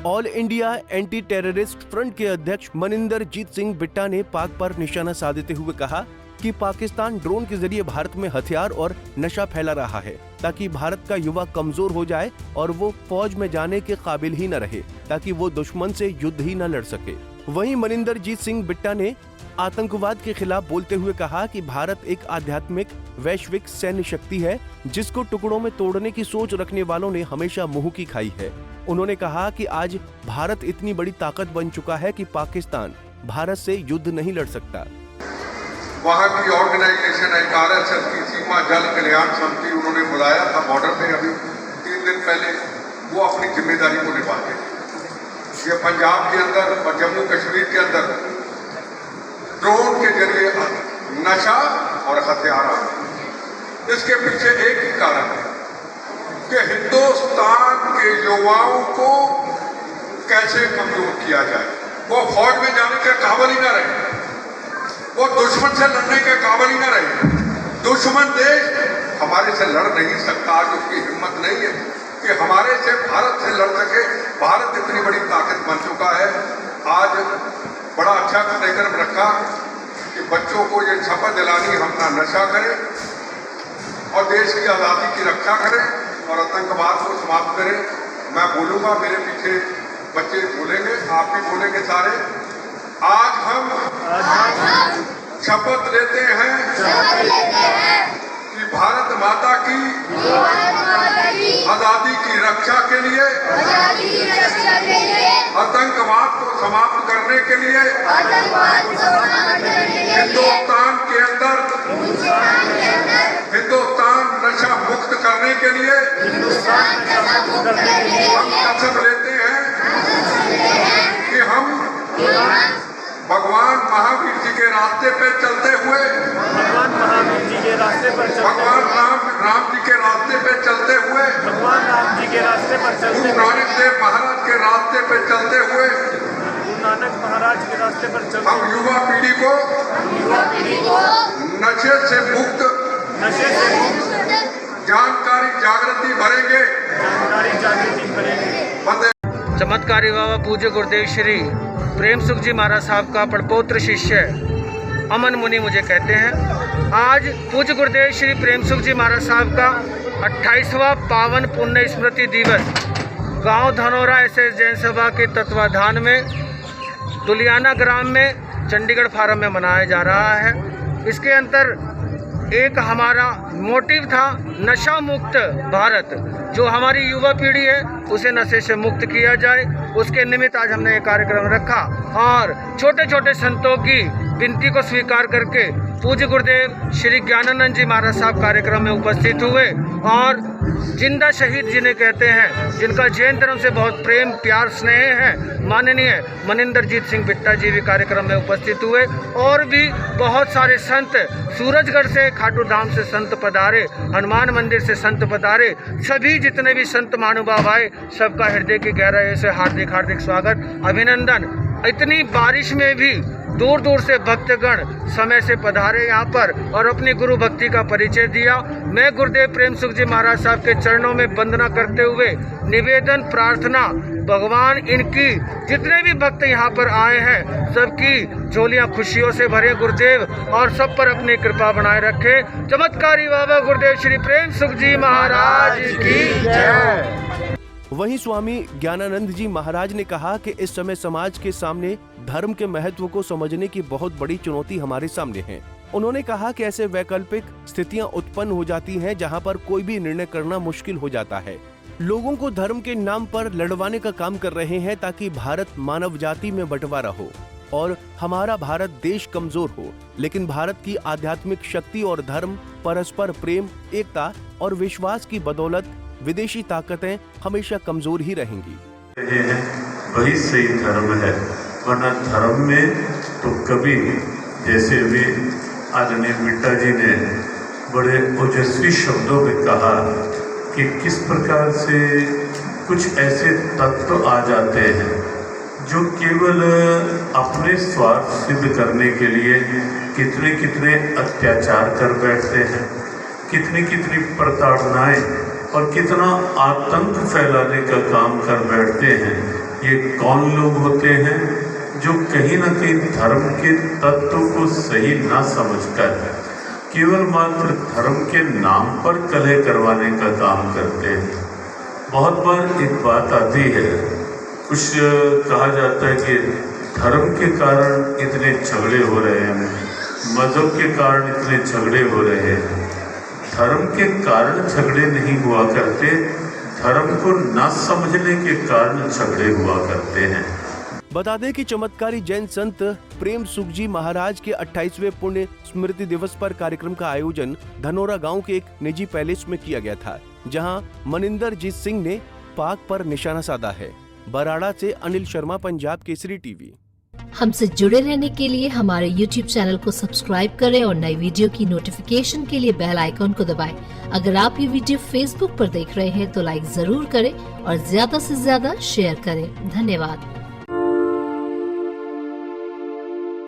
All India anti terrorist front के अध्यक्ष मनिंदरजीत सिंह बिट्टा ने पाक पर निशाना साधते हुए कहा कि पाकिस्तान ड्रोन के जरिए भारत में हथियार और नशा फैला रहा है ताकि भारत का युवा कमजोर हो जाए और वो फौज में जाने के काबिल ही न रहे, ताकि वो दुश्मन से युद्ध ही न लड़ सके। वहीं मनिंदरजीत सिंह बिट्टा ने आतंकवाद के खिलाफ बोलते हुए कहा कि भारत एक आध्यात्मिक वैश्विक सैन्य शक्ति है जिसको टुकड़ों में तोड़ने की सोच रखने वालों ने हमेशा मुंह की खाई है। उन्होंने कहा कि आज भारत इतनी बड़ी ताकत बन चुका है कि पाकिस्तान भारत से युद्ध नहीं लड़ सकता। वहाँ की ऑर्गेनाइजेशन है RSS की सीमा जल कल्याण समिति, उन्होंने बुलाया था बॉर्डर पे अभी 3 दिन पहले, वो अपनी जिम्मेदारी को निभाते हैं। ये पंजाब के अंदर और जम्मू कश्मीर के अंदर ड्रोन के जरिए नशा और हथियार, इसके पीछे एक ही कारण है कि हिंदुस्तान के युवाओं को कैसे कमजोर किया जाए, वो फौज में जाने के काबिल ही न रहे, वो दुश्मन से लड़ने के काबिल ही न रहे। दुश्मन देश हमारे से लड़ नहीं सकता, आज उसकी हिम्मत नहीं है कि हमारे से भारत से लड़ सके। भारत इतनी बड़ी ताकत बन चुका है। आज बड़ा अच्छा कार्यक्रम रखा कि बच्चों को ये शपथ दिलानी, हम ना नशा करें और देश की आज़ादी की रक्षा करें और आतंकवाद को समाप्त करें। मैं बोलूँगा, मेरे पीछे बच्चे बोलेंगे, आप भी बोलेंगे सारे। आज हम शपथ लेते हैं कि भारत माता की आज़ादी की रक्षा के लिए, आतंकवाद को समाप्त करने के लिए, हिंदुस्तान के अंदर हिंदुस्तान नशा मुक्त करने के लिए हम कसम लेते हैं कि हम भगवान महावीर जी के रास्ते पे चलते हुए, भगवान महावीर जी के रास्ते पर भगवान राम जी के रास्ते पे चलते हुए, भगवान राम जी के रास्ते पर चलते गुरु नानक देव महाराज के रास्ते पे चलते हुए, गुरु नानक महाराज के रास्ते पर चलते हम युवा पीढ़ी को नशे से मुक्त जानकारी जागृति भरेंगे, चमत्कारी बाबा पूज्य गुरुदेव श्री प्रेम सुख जी महाराज साहब का पड़पोत्र शिष्य अमन मुनि मुझे कहते हैं। आज पूज्य गुरुदेव श्री प्रेम सुख जी महाराज साहब का 28वां पावन पुण्य स्मृति दिवस गांव धनौरा SS जैन सभा के तत्वाधान में दुलियाना ग्राम में चंडीगढ़ फार्म में मनाया जा रहा है। इसके अंतर एक हमारा मोटिव था नशा मुक्त भारत, जो हमारी युवा पीढ़ी है उसे नशे से मुक्त किया जाए। उसके निमित्त आज हमने ये कार्यक्रम रखा और छोटे छोटे संतों की विनती को स्वीकार करके पूज्य गुरुदेव श्री ज्ञानानंद जी महाराज साहब कार्यक्रम में उपस्थित हुए और जिंदा शहीद जिन्हें कहते हैं, जिनका जैन धर्म से बहुत प्रेम प्यार स्नेह है, माननीय मनिंदरजीत सिंह बिट्टा जी भी कार्यक्रम में उपस्थित हुए। और भी बहुत सारे संत, सूरजगढ़ से खाटू धाम से संत पधारे, हनुमान मंदिर से संत पधारे, सभी जितने भी संत महानुभाव आए सबका हृदय की गहराई से हार्दिक हार्दिक स्वागत अभिनंदन। इतनी बारिश में भी दूर दूर से भक्तगण समय से पधारे यहाँ पर और अपनी गुरु भक्ति का परिचय दिया। मैं गुरुदेव प्रेम सुख जी महाराज साहब के चरणों में वंदना करते हुए निवेदन प्रार्थना, भगवान इनकी जितने भी भक्त यहाँ पर आए हैं सबकी झोलियाँ खुशियों से भरे गुरुदेव और सब पर अपनी कृपा बनाए रखे। चमत्कारी बाबा गुरुदेव श्री प्रेम सुख जी महाराज की जय। वहीं स्वामी ज्ञानानंद जी महाराज ने कहा कि इस समय समाज के सामने धर्म के महत्व को समझने की बहुत बड़ी चुनौती हमारे सामने है। उन्होंने कहा कि ऐसे वैकल्पिक स्थितियां उत्पन्न हो जाती हैं जहां पर कोई भी निर्णय करना मुश्किल हो जाता है। लोगों को धर्म के नाम पर लड़वाने का काम कर रहे हैं ताकि भारत मानव जाति में बंटवारा हो और हमारा भारत देश कमजोर हो, लेकिन भारत की आध्यात्मिक शक्ति और धर्म, परस्पर प्रेम, एकता और विश्वास की बदौलत विदेशी ताकतें हमेशा कमजोर ही रहेंगी। वही सही धर्म है, वरना धर्म में तो कभी, जैसे अभी आदरणीय बिट्टा जी ने बड़े ओजस्वी शब्दों में कहा कि किस प्रकार से कुछ ऐसे तत्व आ जाते हैं जो केवल अपने स्वार्थ सिद्ध करने के लिए कितने कितने अत्याचार कर बैठते हैं, कितनी कितनी प्रताड़नाएं और कितना आतंक फैलाने का काम कर बैठते हैं। ये कौन लोग होते हैं जो कहीं ना कहीं धर्म के तत्व को सही ना समझकर केवल मात्र धर्म के नाम पर कलह करवाने का काम करते हैं। बहुत बार एक बात आती है, कुछ कहा जाता है कि धर्म के कारण इतने झगड़े हो रहे हैं, मजहब के कारण इतने झगड़े हो रहे हैं। धर्म के कारण झगड़े नहीं हुआ करते, धर्म को न समझने के कारण झगड़े हुआ करते हैं। बता दें कि चमत्कारी जैन संत प्रेम सुख जी महाराज के 28वें पुण्य स्मृति दिवस पर कार्यक्रम का आयोजन धनोरा गांव के एक निजी पैलेस में किया गया था, जहां मनिंदर जीत सिंह ने पाक पर निशाना साधा है। बराड़ा से अनिल शर्मा, पंजाब केसरी टीवी। हमसे जुड़े रहने के लिए हमारे YouTube चैनल को सब्सक्राइब करें और नई वीडियो की नोटिफिकेशन के लिए बेल आइकॉन को दबाएं। अगर आप ये वीडियो Facebook पर देख रहे हैं तो लाइक जरूर करें और ज्यादा से ज्यादा शेयर करें। धन्यवाद।